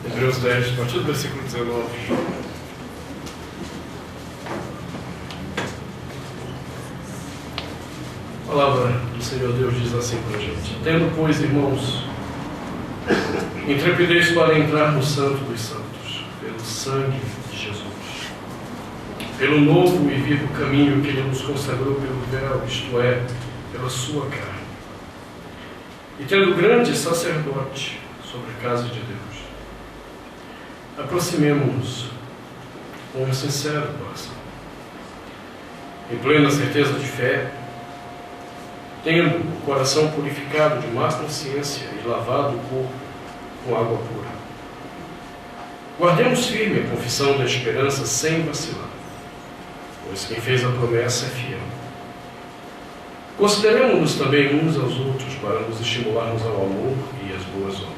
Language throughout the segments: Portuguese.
Hebreus 10, a partir do versículo 19. A palavra do Senhor Deus diz assim para a gente: tendo, pois, irmãos, intrepidez para entrar no Santo dos Santos, pelo sangue de Jesus, pelo novo e vivo caminho que Ele nos consagrou pelo véu, isto é, pela sua carne, e tendo grande sacerdote sobre a casa de Deus, aproximemo-nos com um sincero coração, em plena certeza de fé, tendo o coração purificado de má consciência e lavado o corpo com água pura. Guardemos firme a confissão da esperança sem vacilar, pois quem fez a promessa é fiel. Consideremos-nos também uns aos outros para nos estimularmos ao amor e às boas obras.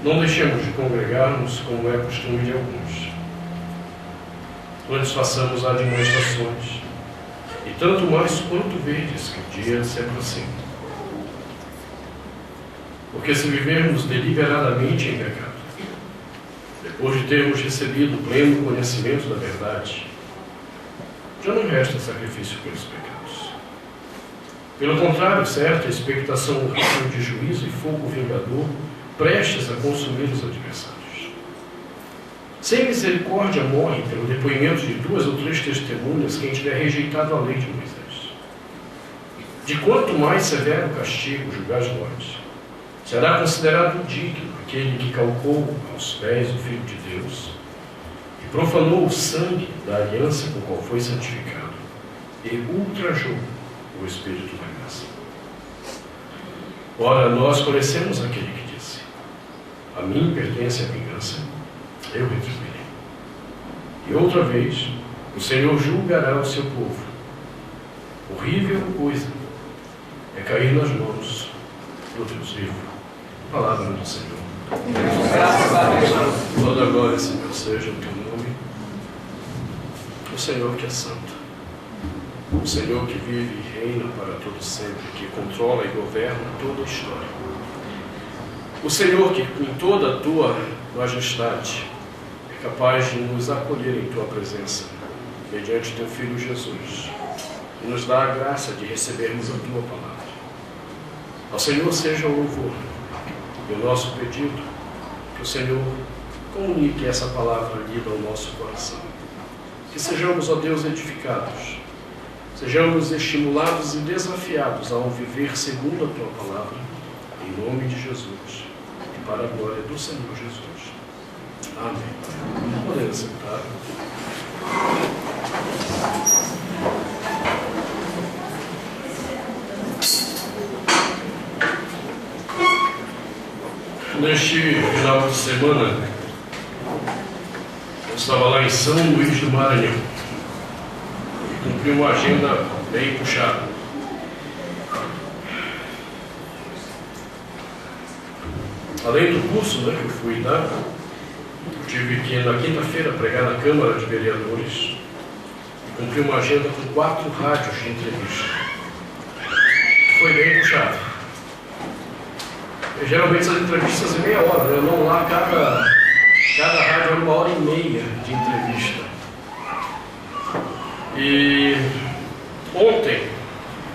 Não deixemos de congregar-nos como é costume de alguns. Antes façamos admoestações, e tanto mais quanto vedes que o dia se aproxima. Porque se vivermos deliberadamente em pecado, depois de termos recebido o pleno conhecimento da verdade, já não resta sacrifício pelos pecados. Pelo contrário, certa expectação horrível de juízo e fogo vingador, prestes a consumir os adversários. Sem misericórdia morre pelo depoimento de 2 ou 3 testemunhas quem tiver rejeitado a lei de Moisés. De quanto mais severo castigo julgais vós, será considerado digno aquele que calcou aos pés o Filho de Deus e profanou o sangue da aliança com o qual foi santificado e ultrajou o Espírito da graça. Ora, nós conhecemos aquele que disse: a mim pertence a vingança, eu retribuirei. E outra vez, o Senhor julgará o seu povo. Horrível coisa é cair nas mãos do Deus vivo. Palavra do Senhor. Graças a Deus. Toda glória, Senhor, seja o teu nome. O Senhor que é santo. O Senhor que vive e reina para todo sempre, que controla e governa toda a história. O Senhor que, em toda a tua majestade, é capaz de nos acolher em tua presença, mediante teu Filho Jesus, e nos dá a graça de recebermos a tua palavra. Ao Senhor seja o louvor e o nosso pedido, que o Senhor comunique essa palavra lida ao nosso coração. Que sejamos, ó Deus, edificados, sejamos estimulados e desafiados ao viver segundo a tua palavra, em nome de Jesus, e para a glória do Senhor Jesus. Amém. Podemos sentar. Neste final de semana, eu estava lá em São Luís do Maranhão e cumpri uma agenda bem puxada. Além do curso que eu fui dar, eu tive que na quinta-feira pregar na Câmara de Vereadores e cumpri uma agenda com 4 rádios de entrevista. Foi bem puxado. Geralmente essas entrevistas é meia hora, né? Não lá, cada rádio é 1h30 de entrevista. E ontem,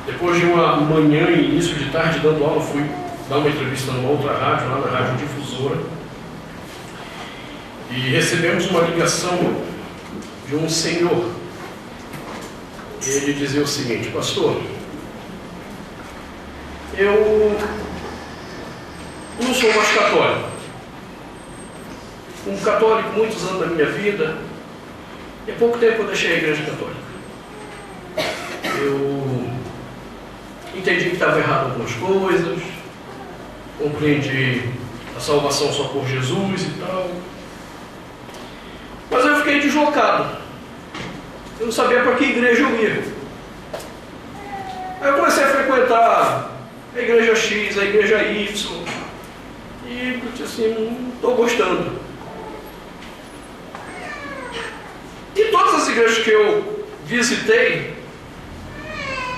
depois de uma manhã e início de tarde dando aula, fui dar uma entrevista numa outra rádio, lá na Rádio Difusora, e recebemos uma ligação de um senhor. Ele dizia o seguinte: pastor, eu não sou mais católico. Um católico muitos anos da minha vida, e há pouco tempo eu deixei a igreja católica. Eu entendi que estava errado algumas coisas, compreendi a salvação só por Jesus e tal, mas eu fiquei deslocado. Eu não sabia para que igreja eu ia. Aí eu comecei a frequentar a igreja X, a igreja Y, e eu disse assim, não estou gostando. E todas as igrejas que eu visitei,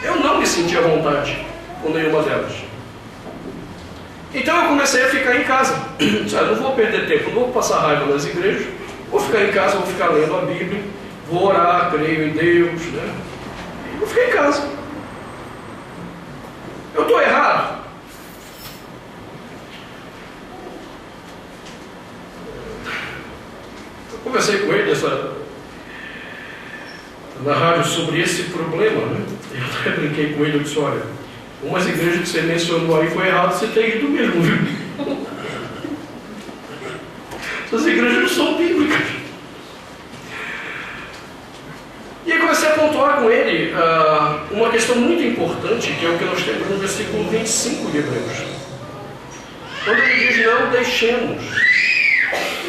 eu não me senti à vontade com nenhuma delas. Então eu comecei a ficar em casa. Não vou perder tempo, não vou passar raiva nas igrejas, vou ficar em casa, vou ficar lendo a Bíblia, vou orar, creio em Deus, né? E vou ficar em casa. Eu estou errado? Eu conversei com ele na rádio sobre esse problema, né? Eu até brinquei com ele, eu disse, olha, umas igrejas que você mencionou aí foi errado, você tem ido mesmo, viu? Essas igrejas não são bíblicas. E eu comecei a pontuar com ele uma questão muito importante, que é o que nós temos no versículo 25 de Hebreus. Quando ele diz, não deixemos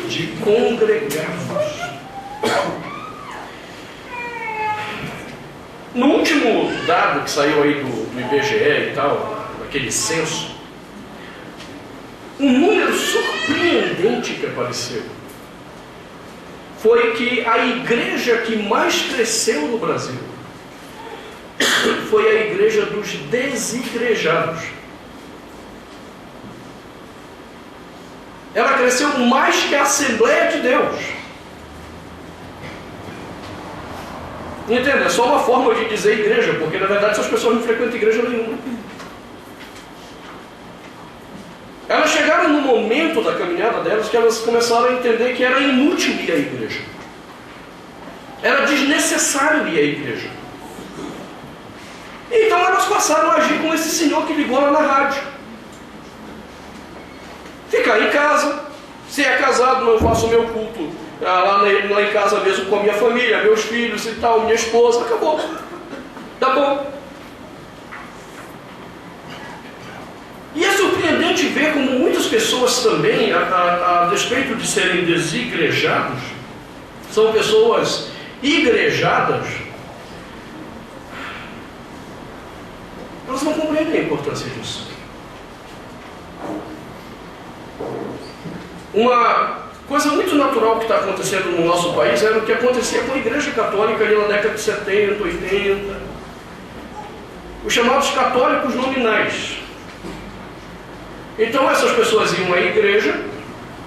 de congregar-nos. No último dado que saiu aí do IBGE e tal, naquele censo, um número surpreendente que apareceu foi que a igreja que mais cresceu no Brasil foi a igreja dos desigrejados. Ela cresceu mais que a Assembleia de Deus. Entenda, é só uma forma de dizer igreja, porque na verdade essas pessoas não frequentam igreja nenhuma. Elas chegaram no momento da caminhada delas que elas começaram a entender que era inútil ir à igreja. Era desnecessário ir à igreja. Então elas passaram a agir com esse senhor que ligou lá na rádio. Ficar em casa, se é casado, eu faço o meu culto lá em casa mesmo com a minha família, meus filhos e tal, minha esposa, acabou. Tá bom. E é surpreendente ver como muitas pessoas também, a despeito de serem desigrejados, são pessoas igrejadas, elas não compreendem a importância disso. Uma coisa muito natural que está acontecendo no nosso país era o que acontecia com a Igreja Católica ali na década de 70, 80. Os chamados católicos nominais. Então essas pessoas iam à igreja,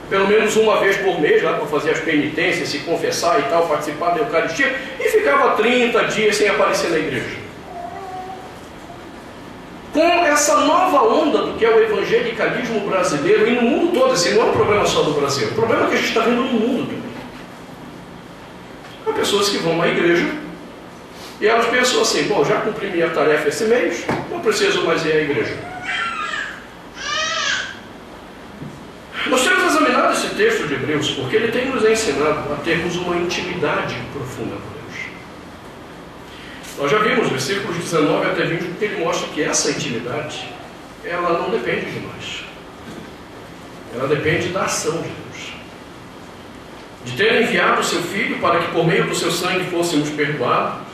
pelo menos uma vez por mês, lá para fazer as penitências, se confessar e tal, participar da Eucaristia, e ficava 30 dias sem aparecer na igreja. Com essa nova onda do que é o evangelicalismo brasileiro, e no mundo todo, esse não é um problema só do Brasil, é um problema que a gente está vendo no mundo também. Há pessoas que vão à igreja, e elas pensam assim, bom, já cumpri minha tarefa esse mês, não preciso mais ir à igreja. Nós temos examinado esse texto de Hebreus porque ele tem nos ensinado a termos uma intimidade profunda com Deus. Nós já vimos versículos 19 até 20, porque ele mostra que essa intimidade, ela não depende de nós. Ela depende da ação de Deus. De ter enviado o seu Filho para que por meio do seu sangue fôssemos perdoados,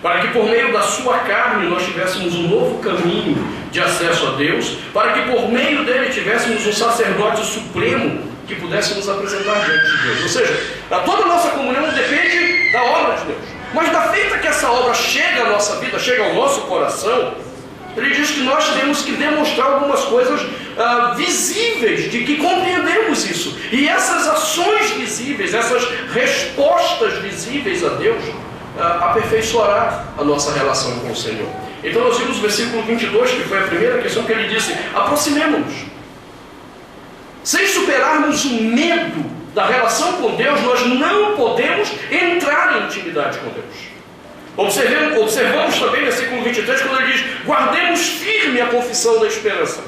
para que por meio da sua carne nós tivéssemos um novo caminho de acesso a Deus, para que por meio dele tivéssemos um sacerdote supremo que pudéssemos apresentar diante de Deus. Ou seja, toda a nossa comunhão depende da obra de Deus. Mas da feita que essa obra chega à nossa vida, chega ao nosso coração, ele diz que nós temos que demonstrar algumas coisas visíveis, de que compreendemos isso. E essas ações visíveis, essas respostas visíveis a Deus, aperfeiçoará a nossa relação com o Senhor. Então nós vimos o versículo 22, que foi a primeira questão que ele disse, aproximemo-nos. Sem superarmos o medo da relação com Deus, nós não podemos entrar em intimidade com Deus. Observamos também no versículo 23, quando ele diz, guardemos firme a confissão da esperança.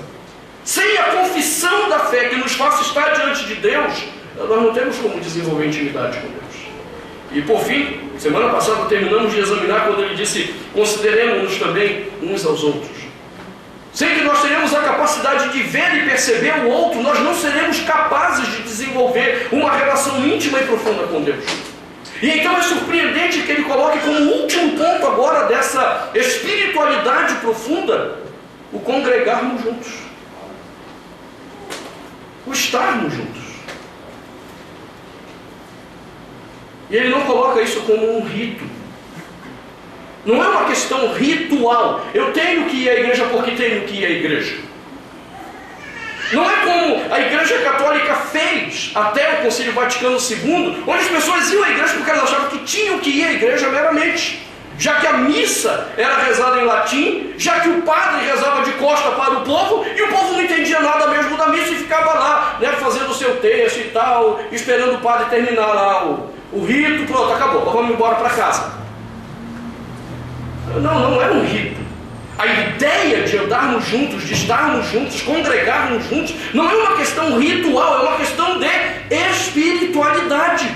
Sem a confissão da fé que nos faça estar diante de Deus, nós não temos como desenvolver intimidade com Deus. E por fim, semana passada terminamos de examinar quando ele disse, consideremos-nos também uns aos outros. Sem que nós tenhamos a capacidade de ver e perceber o outro, nós não seremos capazes de desenvolver uma relação íntima e profunda com Deus. E então é surpreendente que ele coloque como último ponto agora dessa espiritualidade profunda, o congregarmos juntos. O estarmos juntos. E ele não coloca isso como um rito. Não é uma questão ritual. Eu tenho que ir à igreja porque tenho que ir à igreja. Não é como a Igreja Católica fez até o Concílio Vaticano II, onde as pessoas iam à igreja porque elas achavam que tinham que ir à igreja meramente, já que a missa era rezada em latim, já que o padre rezava de costa para o povo, e o povo não entendia nada mesmo da missa e ficava lá, né, fazendo o seu texto e tal, esperando o padre terminar lá o rito, pronto, acabou, vamos embora para casa. Não é um rito. A ideia de andarmos juntos, de estarmos juntos, congregarmos juntos, não é uma questão ritual, é uma questão de espiritualidade.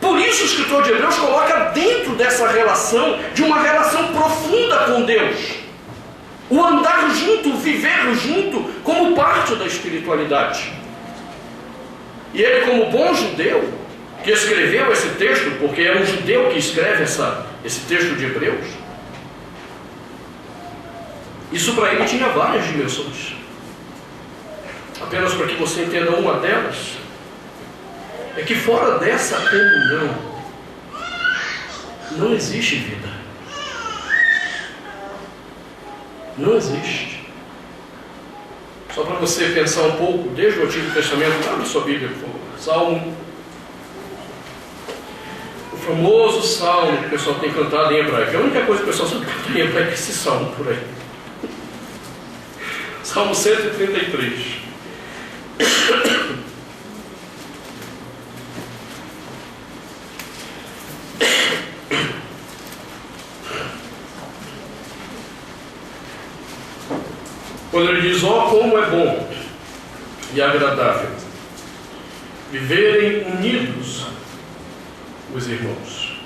Por isso o escritor de Hebreus coloca dentro dessa relação, de uma relação profunda com Deus, o andar junto, o viver junto, como parte da espiritualidade. E ele, como bom judeu, que escreveu esse texto, porque é um judeu que escreve esse texto de Hebreus, isso para ele tinha várias dimensões. Apenas para que você entenda uma delas, é que fora dessa comunhão não existe vida. Não existe. Só para você pensar um pouco, desde o Antigo Testamento, abre sua Bíblia, por favor. Salmo. O famoso salmo que o pessoal tem cantado em hebraico. É a única coisa que o pessoal sabe cantar em hebraico é esse salmo por aí. Salmo 133. Quando ele diz, ó, como é bom e agradável viverem unidos os irmãos.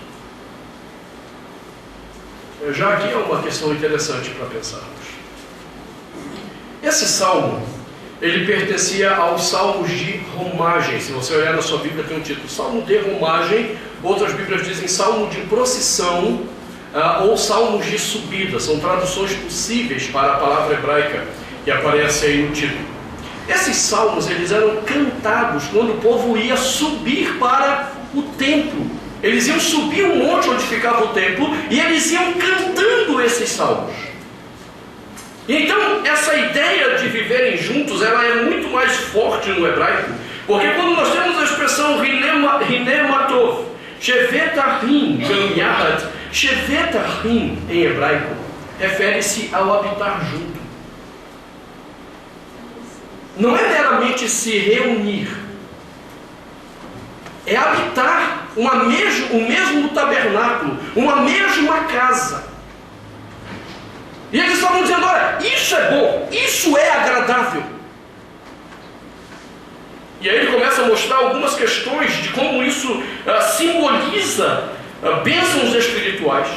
Já aqui é uma questão interessante para pensarmos. Esse salmo, ele pertencia aos salmos de romagem. Se você olhar na sua Bíblia, tem um título, Salmo de romagem. Outras Bíblias dizem salmo de procissão, ou salmos de subida. São traduções possíveis para a palavra hebraica que aparece aí no título. Esses salmos, eles eram cantados quando o povo ia subir para o templo. Eles iam subir um monte onde ficava o templo e eles iam cantando esses salmos. Então, essa ideia de viverem juntos, ela é muito mais forte no hebraico, porque quando nós temos a expressão Hinematov, Shevetahim, Gam-Yahad, Shevetahim em hebraico, refere-se ao habitar junto. Não é meramente se reunir, é habitar o mesmo tabernáculo, uma mesma casa. E eles estavam dizendo, olha, isso é bom, isso é agradável. E aí ele começa a mostrar algumas questões de como isso simboliza bênçãos espirituais.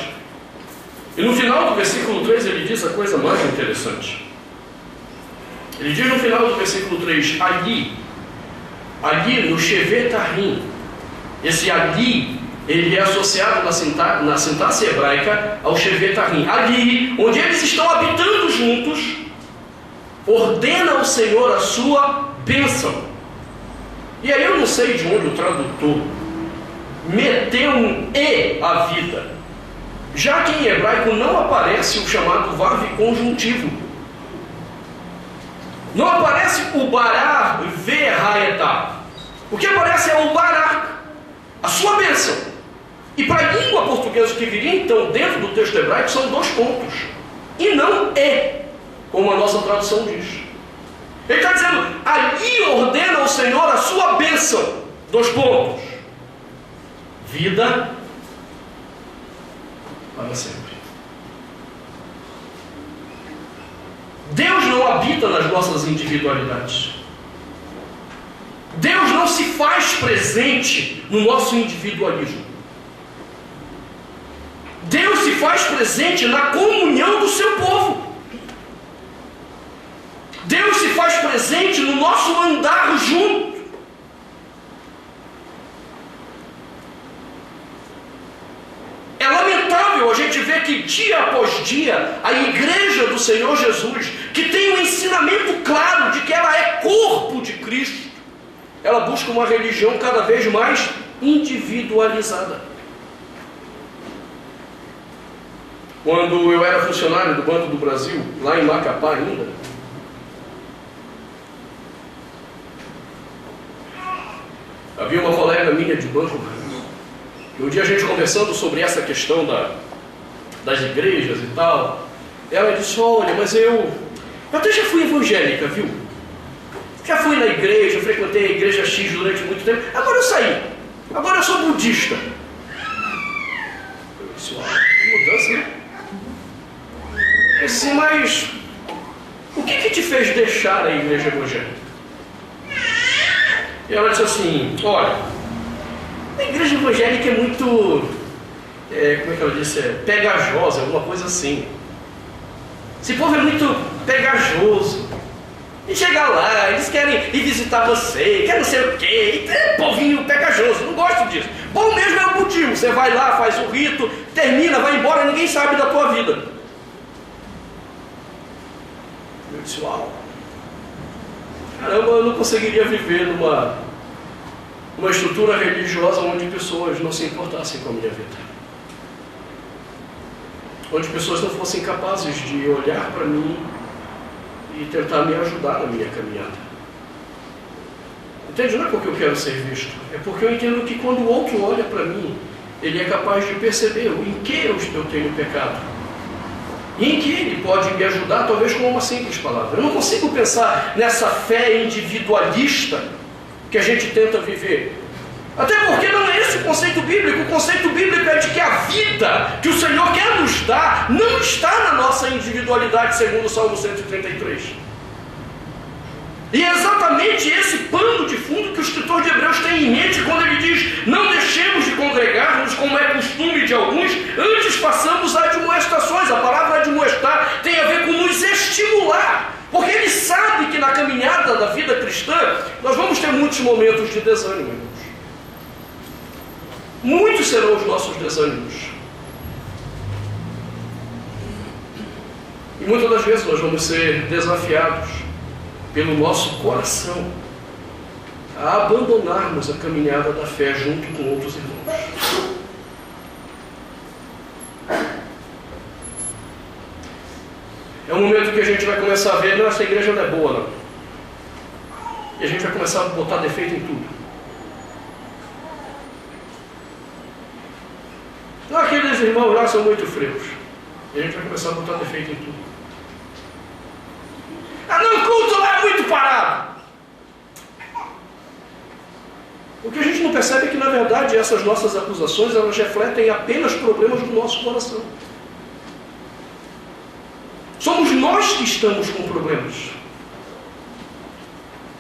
E no final do versículo 3 ele diz a coisa mais interessante. Ele diz no final do versículo 3, ali no Shevetahim, esse ali, ele é associado na sintaxe hebraica ao Shevetahim. Ali, onde eles estão habitando juntos, ordena o Senhor a sua bênção. E aí eu não sei de onde o tradutor meteu um E à vida, já que em hebraico não aparece o chamado vav conjuntivo. Não aparece o barar ve'haetá. O que aparece é o barak, a sua bênção. E para a língua portuguesa que viria então dentro do texto hebraico são 2 pontos. E não E, como a nossa tradução diz. Ele está dizendo, ali ordena o Senhor a sua bênção. 2 pontos. Vida para sempre. Deus não habita nas nossas individualidades. Deus não se faz presente no nosso individualismo. Deus se faz presente na comunhão do seu povo. Deus se faz presente no nosso andar junto. É lamentável a gente ver que dia após dia a igreja do Senhor Jesus, que tem um ensinamento claro de que ela é corpo de Cristo, ela busca uma religião cada vez mais individualizada. Quando eu era funcionário do Banco do Brasil, lá em Macapá ainda, Havia uma colega minha de banco, e um dia a gente conversando sobre essa questão das igrejas e tal, ela disse, olha, mas eu até já fui evangélica, viu? Já fui na igreja, frequentei a igreja X durante muito tempo, agora eu saí, agora eu sou budista. Eu disse, que mudança, né? Eu disse, mas o que te fez deixar a igreja evangélica? E ela disse assim, olha, a igreja evangélica é muito, como é que ela disse, pegajosa, alguma coisa assim. Esse povo é muito pegajoso. E chegar lá, eles querem ir visitar você, querem não sei o quê, é povinho pegajoso, não gosto disso. Bom mesmo é o budismo, você vai lá, faz o rito, termina, vai embora, ninguém sabe da tua vida. Eu disse, uau, caramba, eu não conseguiria viver numa estrutura religiosa onde pessoas não se importassem com a minha vida. Onde pessoas não fossem capazes de olhar para mim e tentar me ajudar na minha caminhada. Entende? Não é porque eu quero ser visto, é porque eu entendo que quando o outro olha para mim, ele é capaz de perceber em que eu tenho pecado. E em que ele pode me ajudar, talvez com uma simples palavra. Eu não consigo pensar nessa fé individualista que a gente tenta viver. Até porque não é esse o conceito bíblico. O conceito bíblico é de que a vida que o Senhor quer nos dar não está na nossa individualidade, segundo o Salmo 133. E é exatamente esse pano de fundo que o escritor de Hebreus tem em mente quando ele diz: não deixemos de congregar-nos como é costume de alguns, antes passamos a admoestações. A palavra admoestar tem a ver com nos estimular, porque ele sabe que na caminhada da vida cristã nós vamos ter muitos momentos de desânimo, irmãos. Muitos serão os nossos desânimos. E muitas das vezes nós vamos ser desafiados pelo nosso coração a abandonarmos a caminhada da fé junto com outros irmãos. É um momento que a gente vai começar a ver, não, essa igreja não é boa, não. E a gente vai começar a botar defeito em tudo. Não, aqueles irmãos lá são muito frios. E a gente vai começar a botar defeito em tudo. Ah, não, o culto lá é muito parado. O que a gente não percebe é que, na verdade, essas nossas acusações, elas refletem apenas problemas do nosso coração. Somos nós que estamos com problemas.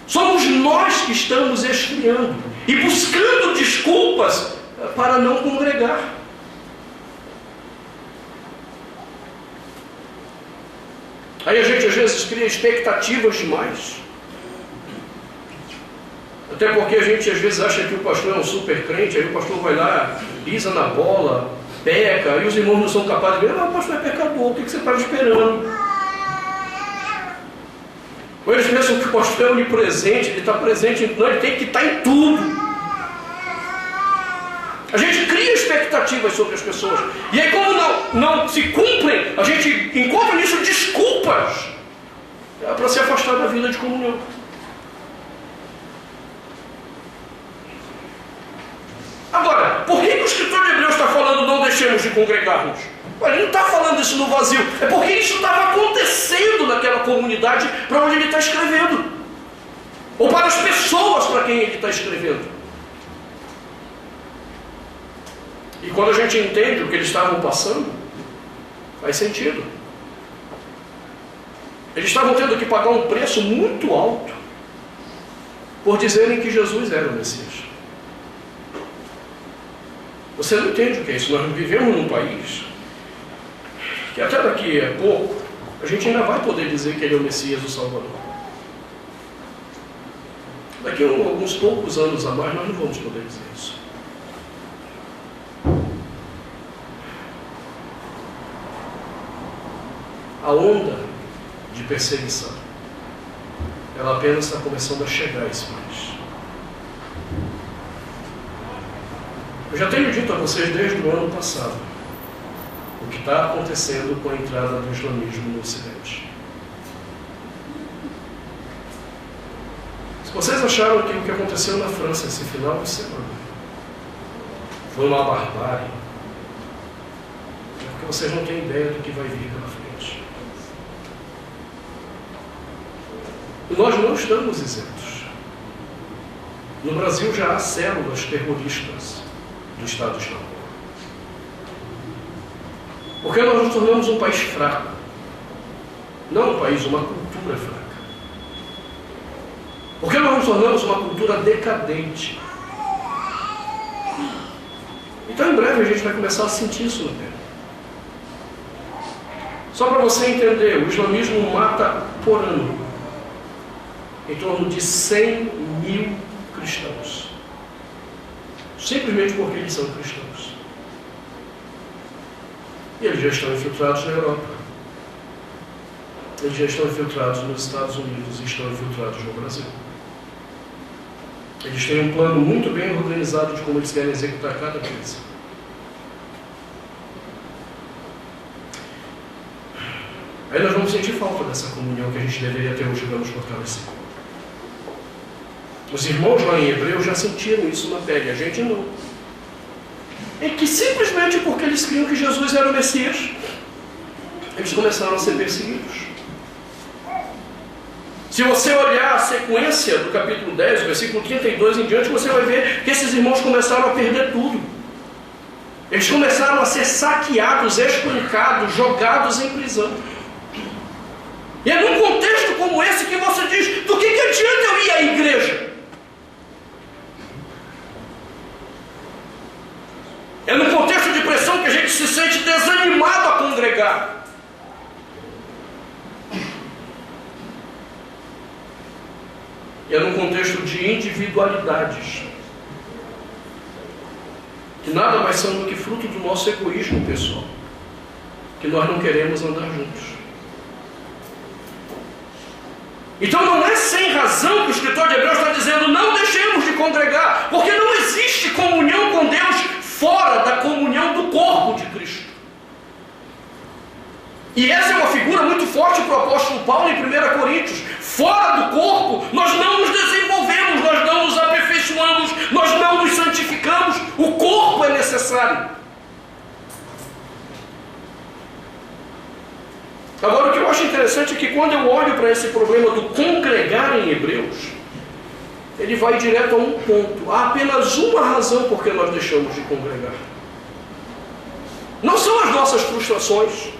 Somos nós que estamos esfriando e buscando desculpas para não congregar. Aí a gente às vezes cria expectativas demais. Até porque a gente às vezes acha que o pastor é um super crente, aí o pastor vai lá, pisa na bola, peca, e os irmãos não são capazes de ver, mas o pastor é pecador, o que você estava esperando? Ou eles pensam que o pastor é onipresente, ele está presente, não, ele tem que estar em tudo. A gente cria expectativas sobre as pessoas. E aí, como não se cumprem, a gente encontra nisso desculpas para se afastar da vida de comunhão. Agora, por que o escritor de Hebreus está falando não deixemos de congregar-nos? Ele não está falando isso no vazio. É porque isso estava acontecendo naquela comunidade para onde ele está escrevendo. Ou para as pessoas para quem ele está escrevendo. E quando a gente entende o que eles estavam passando, faz sentido. Eles estavam tendo que pagar um preço muito alto por dizerem que Jesus era o Messias. Você não entende o que é isso. Nós vivemos num país que até daqui a pouco a gente ainda vai poder dizer que ele é o Messias, o Salvador. Daqui a alguns poucos anos a mais nós não vamos poder dizer isso. A onda de perseguição, ela apenas está começando a chegar a esse país. Eu já tenho dito a vocês desde o ano passado o que está acontecendo com a entrada do islamismo no Ocidente. Vocês acharam que o que aconteceu na França esse final de semana foi uma barbárie? É porque vocês não têm ideia do que vai vir pela frente. E nós não estamos isentos. No Brasil já há células terroristas do Estado Islâmico. Porque nós nos tornamos um país fraco. Não um país, uma cultura fraca. Porque nós nos tornamos uma cultura decadente. Então em breve a gente vai começar a sentir isso na pele. Só para você entender, o islamismo mata por ano em torno de 100 mil cristãos. Simplesmente porque eles são cristãos. E eles já estão infiltrados na Europa. Eles já estão infiltrados nos Estados Unidos e estão infiltrados no Brasil. Eles têm um plano muito bem organizado de como eles querem executar cada coisa. Aí nós vamos sentir falta dessa comunhão que a gente deveria ter hoje para nos fortalecer. Os irmãos lá em Hebreus já sentiram isso na pele, a gente não. É que simplesmente porque eles criam que Jesus era o Messias, eles começaram a ser perseguidos. Se você olhar a sequência do capítulo 10, versículo 32 em diante, você vai ver que esses irmãos começaram a perder tudo. Eles começaram a ser saqueados, espancados, jogados em prisão. E é num contexto como esse que você diz, do que adianta eu ir à igreja? É num contexto de pressão que a gente se sente desanimado a congregar. É num contexto de individualidades, que nada mais são do que fruto do nosso egoísmo pessoal, que nós não queremos andar juntos. Então não é sem razão que o escritor de Hebreus está dizendo não deixemos de congregar, porque não existe comunhão com Deus fora da comunhão do corpo de Cristo. E essa é uma figura muito forte para o apóstolo Paulo em 1 Coríntios. Fora do corpo, nós não nos desenvolvemos, nós não nos aperfeiçoamos, nós não nos santificamos. O corpo é necessário. Agora, o que eu acho interessante é que quando eu olho para esse problema do congregar em Hebreus, ele vai direto a um ponto. Há apenas uma razão por que nós deixamos de congregar. Não são as nossas frustrações,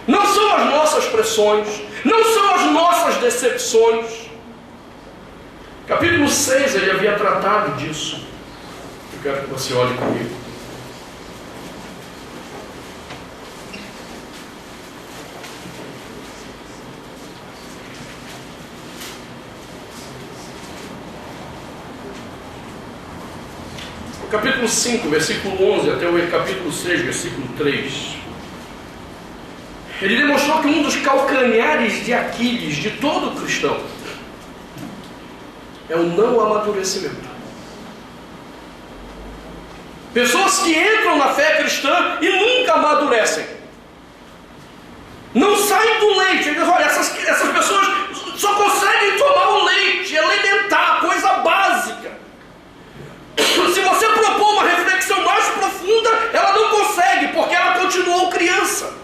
não são as nossas pressões, não são as nossas decepções. Capítulo 6, ele havia tratado disso. Eu quero que você olhe comigo. Capítulo 5, versículo 11, até o capítulo 6, versículo 3. Ele demonstrou que um dos calcanhares de Aquiles de todo cristão é o não amadurecimento. Pessoas que entram na fé cristã e nunca amadurecem. Não saem do leite. Ele diz, olha, essas pessoas só conseguem tomar o leite elementar, coisa básica. Se você propor uma reflexão mais profunda, ela não consegue, porque ela continuou criança.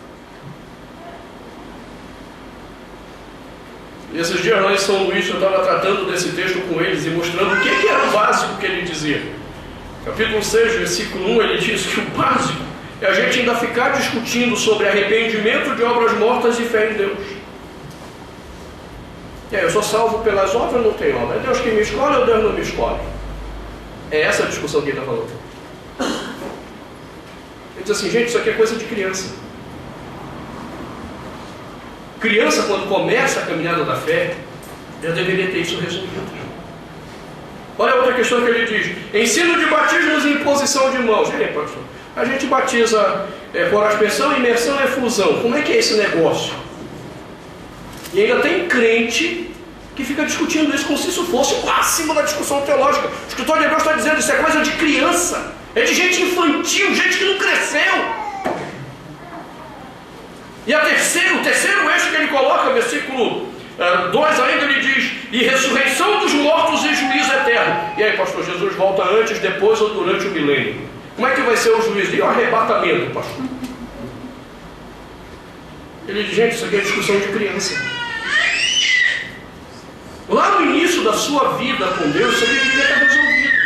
E esses dias lá em São Luís, eu estava tratando desse texto com eles e mostrando o que era o básico que ele dizia. Capítulo 6, versículo 1, ele diz que o básico é a gente ainda ficar discutindo sobre arrependimento de obras mortas e fé em Deus. E aí, eu sou salvo pelas obras, não tem obra. É Deus que me escolhe ou Deus não me escolhe? É essa a discussão que ele está falando. Ele diz assim, gente, isso aqui é coisa de criança. Criança, quando começa a caminhada da fé, já deveria ter isso resolvido. Olha a outra questão que ele diz. Ensino de batismos e imposição de mãos. Aí, pastor, a gente batiza por aspersão, imersão e fusão. Como é que é esse negócio? E ainda tem crente que fica discutindo isso como se isso fosse o máximo da discussão teológica. O escritor de Hebreus está dizendo, isso é coisa de criança, é de gente infantil, gente que não cresceu. E o terceiro eixo que ele coloca, versículo 2 ainda, ele diz, e ressurreição dos mortos e juízo eterno. E aí, pastor, Jesus volta antes, depois ou durante o milênio? Como é que vai ser o juízo? E o arrebatamento, pastor? Ele diz, gente, isso aqui é discussão de criança. Lá no início da sua vida com Deus, isso aqui devia estar resolvido.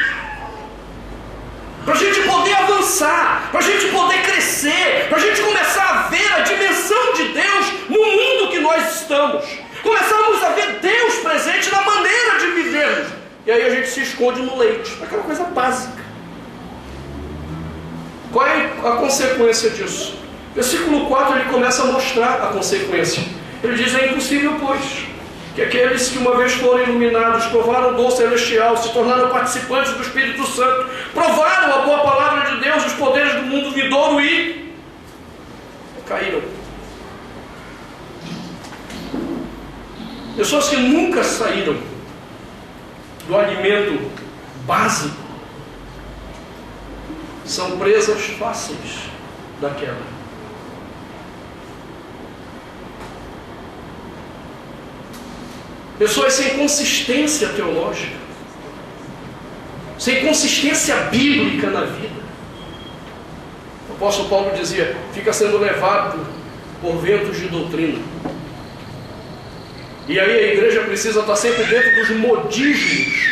Para a gente poder avançar, para a gente poder crescer, para a gente começar a ver a dimensão de Deus no mundo que nós estamos. Começarmos a ver Deus presente na maneira de vivermos. E aí a gente se esconde no leite, aquela coisa básica. Qual é a consequência disso? Versículo 4 ele começa a mostrar a consequência. Ele diz, é impossível, pois, que aqueles que uma vez foram iluminados, provaram o dom celestial, se tornaram participantes do Espírito Santo, provaram a boa palavra de Deus, os poderes do mundo vindouro e caíram. Pessoas que nunca saíram do alimento básico são presas fáceis da queda. Pessoas sem consistência teológica, sem consistência bíblica na vida. O apóstolo Paulo dizia, fica sendo levado por ventos de doutrina. E aí a igreja precisa estar sempre dentro dos modismos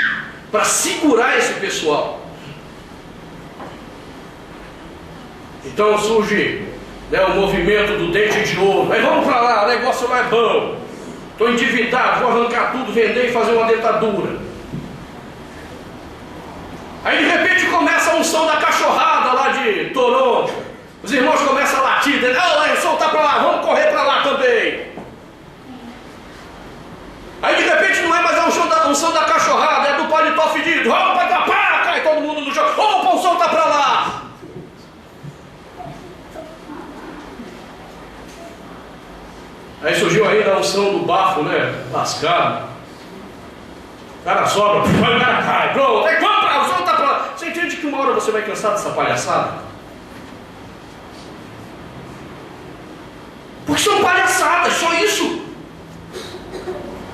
para segurar esse pessoal. Então surge o movimento do dente de ouro. Aí vamos para lá, o negócio lá é bom. Estou endividado, vou arrancar tudo, vender e fazer uma dentadura. Aí de repente começa a unção da cachorrada lá de Toronto. Os irmãos começam a latir, o som está para lá, vamos correr para lá também. Aí de repente não é mais a unção da cachorrada, é do paletó fedido. Vamos para cá, pá, cai todo mundo no chão. Opa, o som está para lá. Aí surgiu ainda a unção do bafo, lascado. O cara sobra, o cara cai, pronto, aí vamos para, o som está para lá. Você entende que uma hora você vai cansar dessa palhaçada? Porque são palhaçadas, só isso.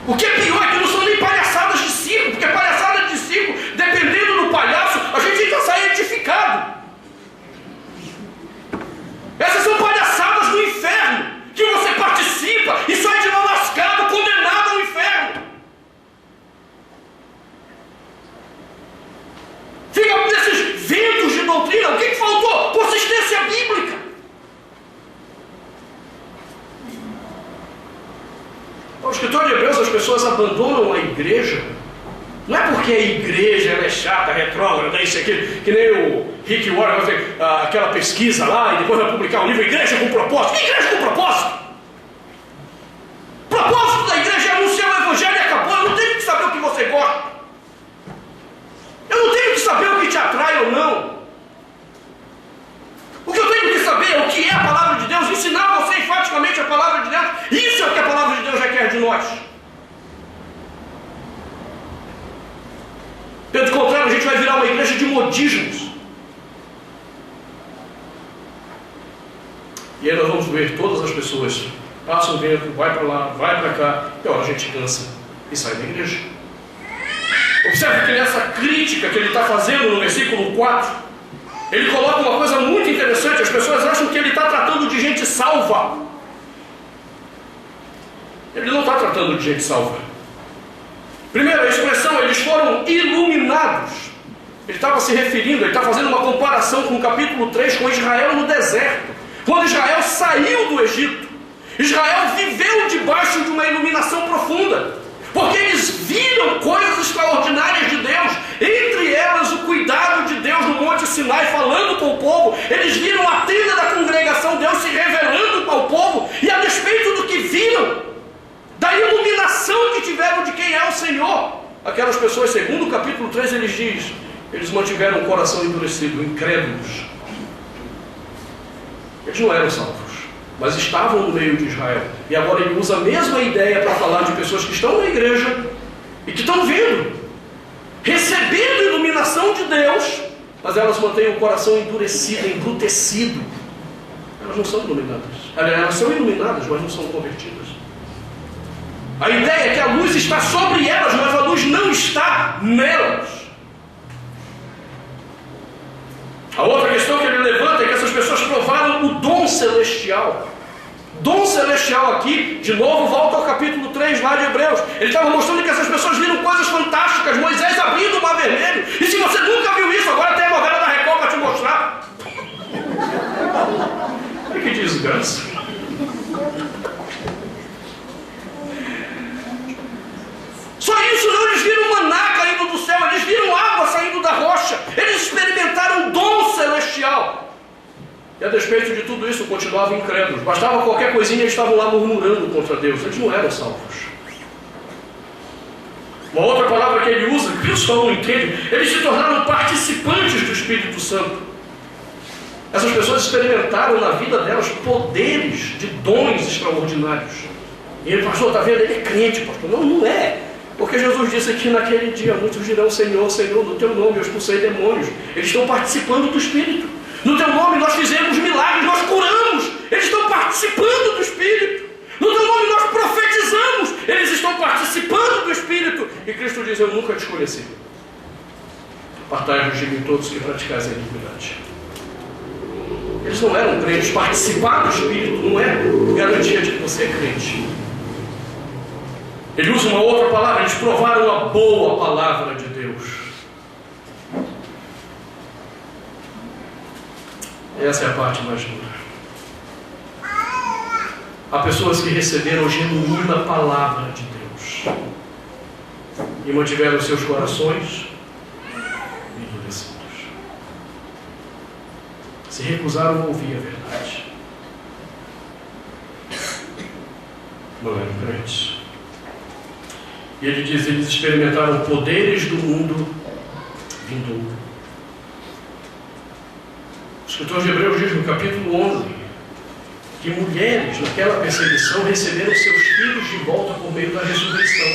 O que é pior é que não são nem palhaçadas de circo, porque palhaçada de circo, dependendo do palhaço, a gente já sai edificado. Essas são palhaçadas do inferno, que você participa e sai de lá lascado, condenado ao inferno. Fica nesses ventos de doutrina. O que faltou? Consistência bíblica. No escritório de Hebreus, as pessoas abandonam a igreja. Não é porque a igreja ela é chata, retrógrada, isso aqui, que nem o Rick Warren vai fazer aquela pesquisa lá e depois vai publicar um livro, Igreja com Propósito. Que igreja com propósito? O propósito da igreja é anunciar o evangelho e acabou. Eu não tenho que saber o que você gosta. Eu não tenho que saber o que te atrai ou não. O que eu tenho que saber é o que é a palavra de Deus, ensinar você enfaticamente a palavra de Deus. Isso é o que a palavra de Deus requer de nós. Pelo contrário, a gente vai virar uma igreja de modismos. E aí nós vamos ver todas as pessoas passam o vento, vai para lá, vai para cá, e a gente cansa e sai da igreja. Observe que nessa crítica que ele está fazendo no versículo 4, ele coloca uma coisa muito interessante. As pessoas acham que ele está tratando de gente salva. Ele não está tratando de gente salva. Primeira expressão, eles foram iluminados. Ele estava se referindo, ele está fazendo uma comparação com o capítulo 3, com Israel no deserto. Quando Israel saiu do Egito, Israel viveu debaixo de uma iluminação profunda, porque eles viram coisas extraordinárias de Deus, entre elas o cuidado de Deus no Monte Sinai, falando com o povo. Eles viram a tenda da congregação, Deus se revelando para o povo, e a despeito do que viram, da iluminação que tiveram de quem é o Senhor, aquelas pessoas, segundo o capítulo 3, eles mantiveram o coração endurecido, incrédulos. Eles não eram salvos, mas estavam no meio de Israel. E agora ele usa a mesma ideia para falar de pessoas que estão na igreja e que estão vendo, recebendo a iluminação de Deus, mas elas mantêm o coração endurecido, embrutecido. Elas não são iluminadas. Elas são iluminadas, mas não são convertidas. A ideia é que a luz está sobre elas, mas a luz não está nelas. A outra questão que ele levanta é que essas pessoas provaram o dom celestial. Dom celestial aqui, de novo, volta ao capítulo 3 lá de Hebreus. Ele estava mostrando que essas pessoas viram coisas fantásticas. Moisés abrindo o mar vermelho. E se você nunca viu isso, agora tem a novela da Record para te mostrar. Olha que desgraça. Só isso não, eles viram maná caindo do céu, eles viram água saindo da rocha, eles experimentaram um dom celestial. E a despeito de tudo isso, continuavam incrédulos. Bastava qualquer coisinha e eles estavam lá murmurando contra Deus. Eles não eram salvos. Uma outra palavra que ele usa, que o pessoal não entende, eles se tornaram participantes do Espírito Santo. Essas pessoas experimentaram na vida delas poderes de dons extraordinários. E ele, pastor, está vendo? Ele é crente, pastor. Não, não é. Porque Jesus disse que naquele dia muitos dirão: Senhor, Senhor, no teu nome eu expulsei demônios. Eles estão participando do Espírito. No teu nome nós fizemos milagres, nós curamos. Eles estão participando do Espírito. No teu nome nós profetizamos. Eles estão participando do Espírito. E Cristo diz: eu nunca te conheci. Apartai-vos de mim todos que praticais a iniquidade. Eles não eram crentes. Participar do Espírito não é garantia de que você é crente. Ele usa uma outra palavra: eles provaram a boa palavra de Deus. Essa é a parte mais dura. Há pessoas que receberam a genuína palavra de Deus e mantiveram seus corações endurecidos. Se recusaram a ouvir a verdade. Não eram crentes. E ele diz: eles experimentaram poderes do mundo vindouro. O escritor de Hebreus diz no capítulo 11 que mulheres naquela perseguição receberam seus filhos de volta por meio da ressurreição.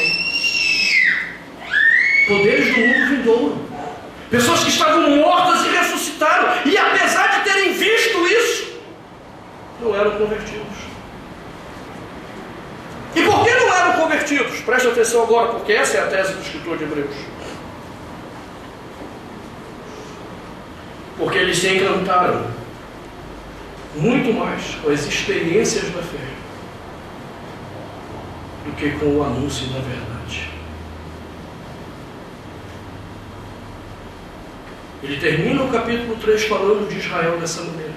Poderes do mundo vindouro. Pessoas que estavam mortas e ressuscitaram, e apesar de terem visto isso, não eram convertidos. E por que não eram convertidos? Preste atenção agora, porque essa é a tese do escritor de Hebreus. Porque eles se encantaram muito mais com as experiências da fé do que com o anúncio da verdade. Ele termina o capítulo 3 falando de Israel dessa maneira.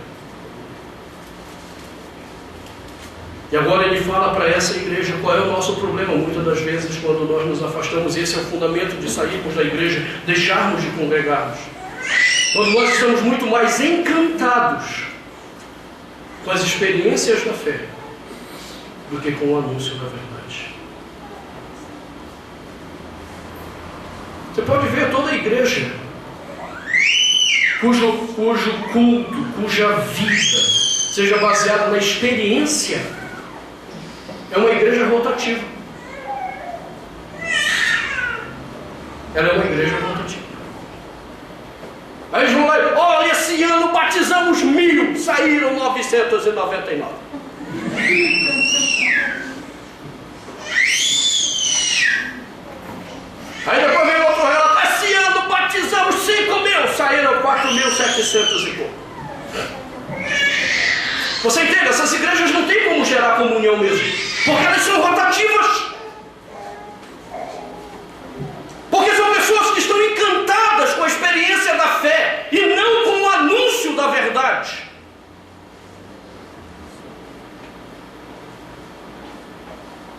E agora ele fala para essa igreja qual é o nosso problema. Muitas das vezes, quando nós nos afastamos, esse é o fundamento de sairmos da igreja, deixarmos de congregarmos. Quando nós estamos muito mais encantados com as experiências da fé do que com o anúncio da verdade. Você pode ver toda a igreja cujo culto, cuja vida seja baseada na experiência, é uma igreja rotativa. Ela é uma igreja rotativa. Aí eles vão lá e: olha, esse ano batizamos 1000, saíram 999. Aí depois vem outro relato: esse ano batizamos 5.000, saíram 4.700 e pouco. Você entende? Essas igrejas não têm como gerar comunhão mesmo, porque elas são rotativas. Porque são pessoas que estão encantadas com a experiência da fé e não com o anúncio da verdade.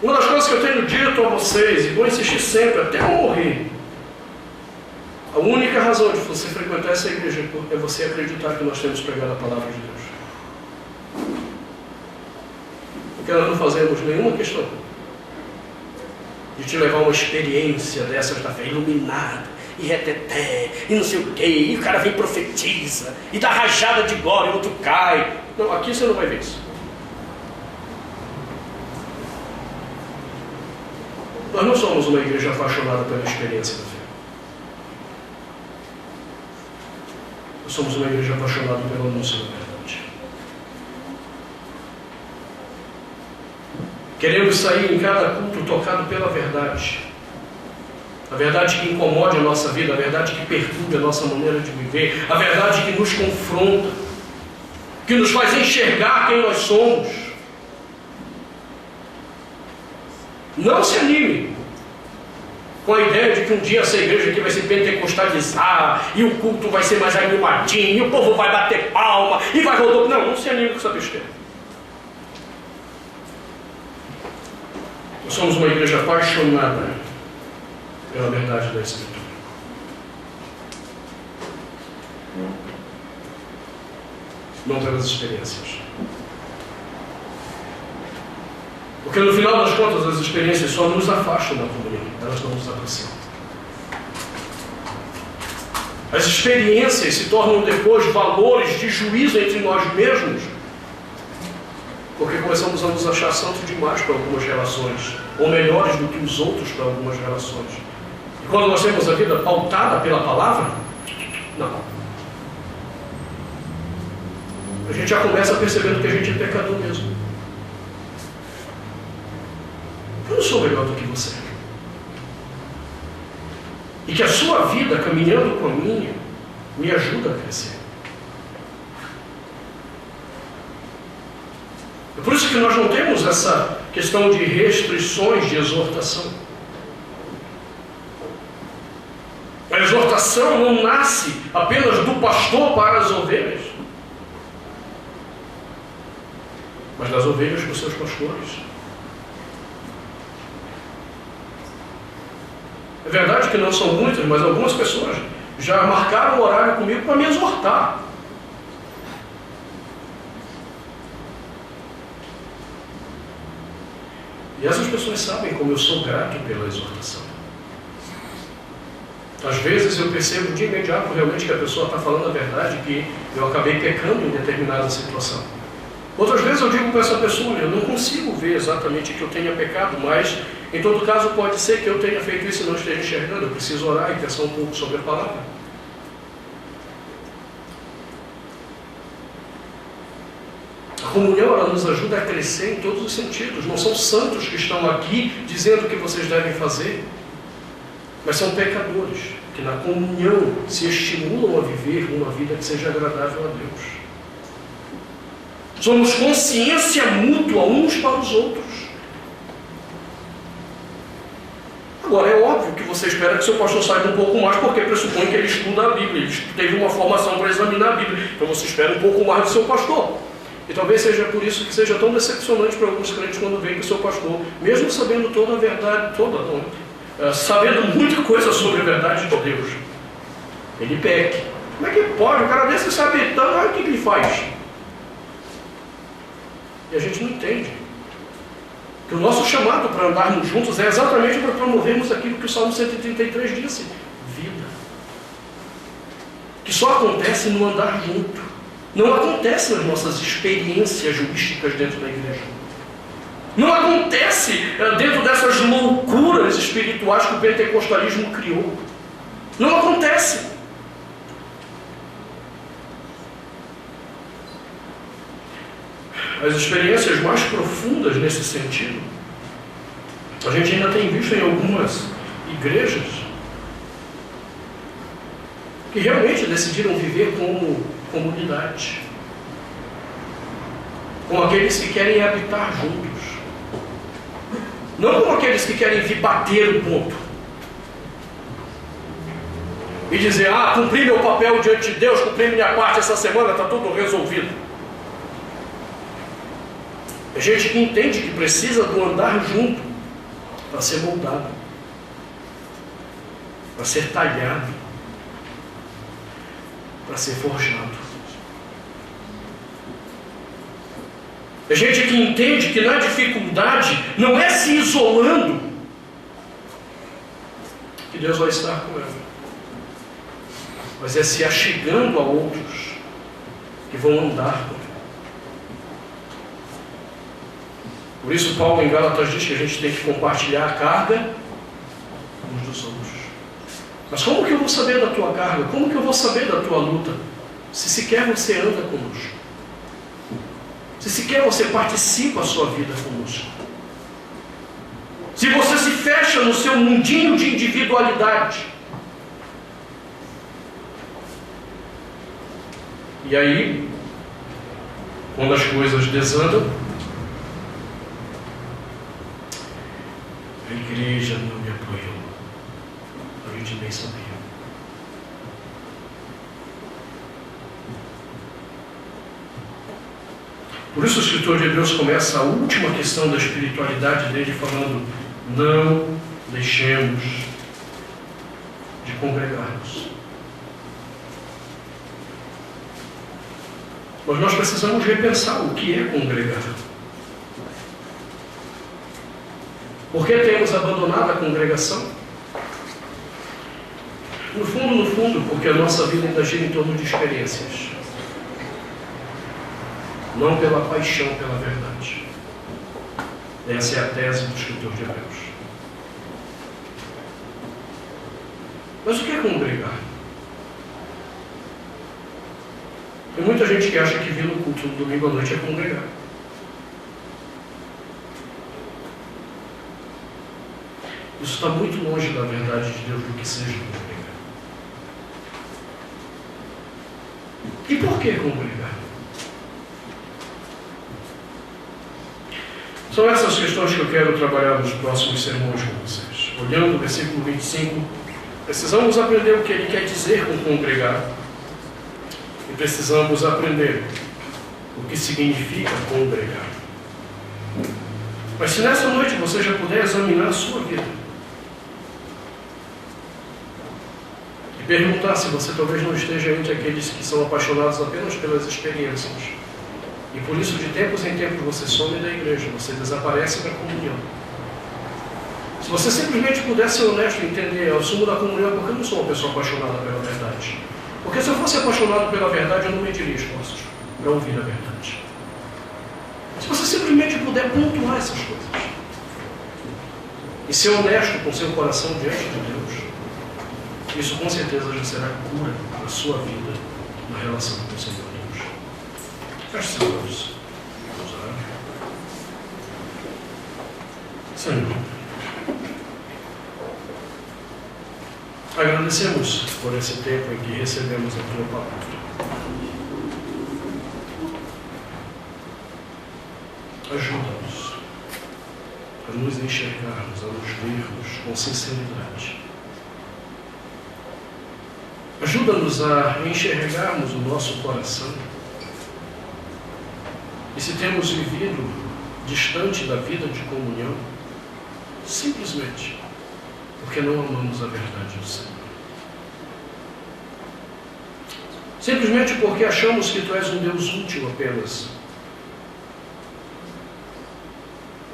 Uma das coisas que eu tenho dito a vocês, e vou insistir sempre até eu morrer, a única razão de você frequentar essa igreja é você acreditar que nós temos pregado a palavra de Deus. Porque nós não fazemos nenhuma questão de te levar a uma experiência dessas da fé iluminada, e reteté, e não sei o quê, e o cara vem e profetiza, e dá rajada de glória, e outro cai. Não, aqui você não vai ver isso. Nós não somos uma igreja apaixonada pela experiência da fé. Nós somos uma igreja apaixonada pelo anúncio da verdade. Queremos sair em cada culto mundo tocado pela verdade. A verdade que incomode a nossa vida, a verdade que perturba a nossa maneira de viver, a verdade que nos confronta, que nos faz enxergar quem nós somos. Não se anime com a ideia de que um dia essa igreja aqui vai se pentecostalizar e o culto vai ser mais animadinho, e o povo vai bater palma e vai rodar. Não se anime com essa besteira. Nós somos uma igreja apaixonada pela verdade da Escritura. Não pelas experiências. Porque no final das contas as experiências só nos afastam da comunhão, elas não nos aproximam. As experiências se tornam depois valores de juízo entre nós mesmos, porque começamos a nos achar santos demais para algumas relações, ou melhores do que os outros para algumas relações. E quando nós temos a vida pautada pela palavra, não. A gente já começa percebendo que a gente é pecador mesmo. Eu não sou melhor do que você. E que a sua vida, caminhando com a minha, me ajuda a crescer. É por isso que nós não temos essa questão de restrições de exortação. A exortação não nasce apenas do pastor para as ovelhas, mas das ovelhas para os seus pastores. É verdade que não são muitas, mas algumas pessoas já marcaram o horário comigo para me exortar. E essas pessoas sabem como eu sou grato pela exortação. Às vezes eu percebo de imediato realmente que a pessoa está falando a verdade, que eu acabei pecando em determinada situação. Outras vezes eu digo para essa pessoa, eu não consigo ver exatamente que eu tenha pecado, mas em todo caso pode ser que eu tenha feito isso e não esteja enxergando, eu preciso orar e pensar um pouco sobre a palavra. A comunhão, ela nos ajuda a crescer em todos os sentidos. Não são santos que estão aqui dizendo o que vocês devem fazer, mas são pecadores que na comunhão se estimulam a viver uma vida que seja agradável a Deus. Somos consciência mútua uns para os outros. Agora, é óbvio que você espera que seu pastor saiba um pouco mais, porque pressupõe que ele estuda a Bíblia, ele teve uma formação para examinar a Bíblia. Então você espera um pouco mais do seu pastor. E talvez seja por isso que seja tão decepcionante para alguns crentes quando veem que o seu pastor, mesmo sabendo toda a verdade, sabendo muita coisa sobre a verdade de Deus, ele peque. Como é que pode? O cara desse sabe tanto, olha o que ele faz. E a gente não entende que o nosso chamado para andarmos juntos é exatamente para promovermos aquilo que o Salmo 133 disse: vida. Que só acontece no andar junto. Não acontece nas nossas experiências místicas dentro da igreja. Não acontece dentro dessas loucuras espirituais que o pentecostalismo criou. Não acontece. As experiências mais profundas nesse sentido, a gente ainda tem visto em algumas igrejas que realmente decidiram viver como comunidade, como aqueles que querem habitar juntos, não como aqueles que querem vir bater o ponto e dizer: cumpri meu papel diante de Deus, cumpri minha parte essa semana, está tudo resolvido. É gente que entende que precisa do andar junto para ser moldado, para ser talhado, para ser forjado. É gente que entende que na dificuldade não é se isolando que Deus vai estar com ela, mas é se achegando a outros que vão andar com ela. Por isso Paulo em Gálatas diz que a gente tem que compartilhar a carga uns dos outros. Mas como que eu vou saber da tua carga? Como que eu vou saber da tua luta? Se sequer você anda conosco, se sequer você participa a sua vida conosco. se você se fecha no seu mundinho de individualidade, e aí, quando as coisas desandam, a igreja não me apoiou. A gente nem sabia. Por isso o escritor de Hebreus começa a última questão da espiritualidade dele falando: não deixemos de congregar-nos. Mas nós precisamos repensar o que é congregar. Por que temos abandonado a congregação? No fundo, porque a nossa vida ainda gira em torno de experiências. Não pela paixão pela verdade. Essa é a tese do escritor de Hebreus. Mas o que é congregar? Tem muita gente que acha que vir no culto no domingo à noite é congregar. Isso está muito longe da verdade de Deus do que seja congregar. E por que congregar? São essas questões que eu quero trabalhar nos próximos sermões com vocês. Olhando o versículo 25, precisamos aprender o que ele quer dizer com congregar. E precisamos aprender o que significa congregar. Mas se nessa noite você já puder examinar a sua vida e perguntar se você talvez não esteja entre aqueles que são apaixonados apenas pelas experiências, e por isso de tempos em tempos você some da igreja, você desaparece da comunhão. Se você simplesmente puder ser honesto e entender ao sumo da comunhão, porque eu não sou uma pessoa apaixonada pela verdade. Porque se eu fosse apaixonado pela verdade, eu não mediria esforços para ouvir a verdade. Se você simplesmente puder pontuar essas coisas e ser honesto com seu coração diante de Deus, isso com certeza já será cura na sua vida, na relação com o Senhor Deus. Feche seus olhos. Vamos orar. Senhor, agradecemos por esse tempo em que recebemos a Tua Palavra. Ajuda-nos a nos enxergarmos, a nos vermos com sinceridade. Ajuda-nos a enxergarmos o nosso coração. E se temos vivido distante da vida de comunhão, simplesmente porque não amamos a verdade do Senhor. Simplesmente porque achamos que Tu és um Deus útil apenas.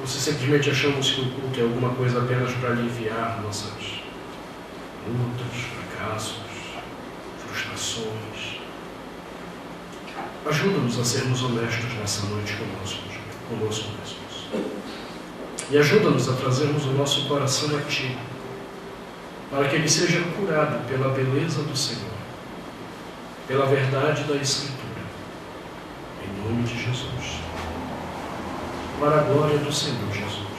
Ou se simplesmente achamos que o culto é alguma coisa apenas para aliviar nossas lutas, fracassos, frustrações. Ajuda-nos a sermos honestos nessa noite conosco mesmos. E ajuda-nos a trazermos o nosso coração a Ti, para que ele seja curado pela beleza do Senhor, pela verdade da Escritura, em nome de Jesus, para a glória do Senhor Jesus.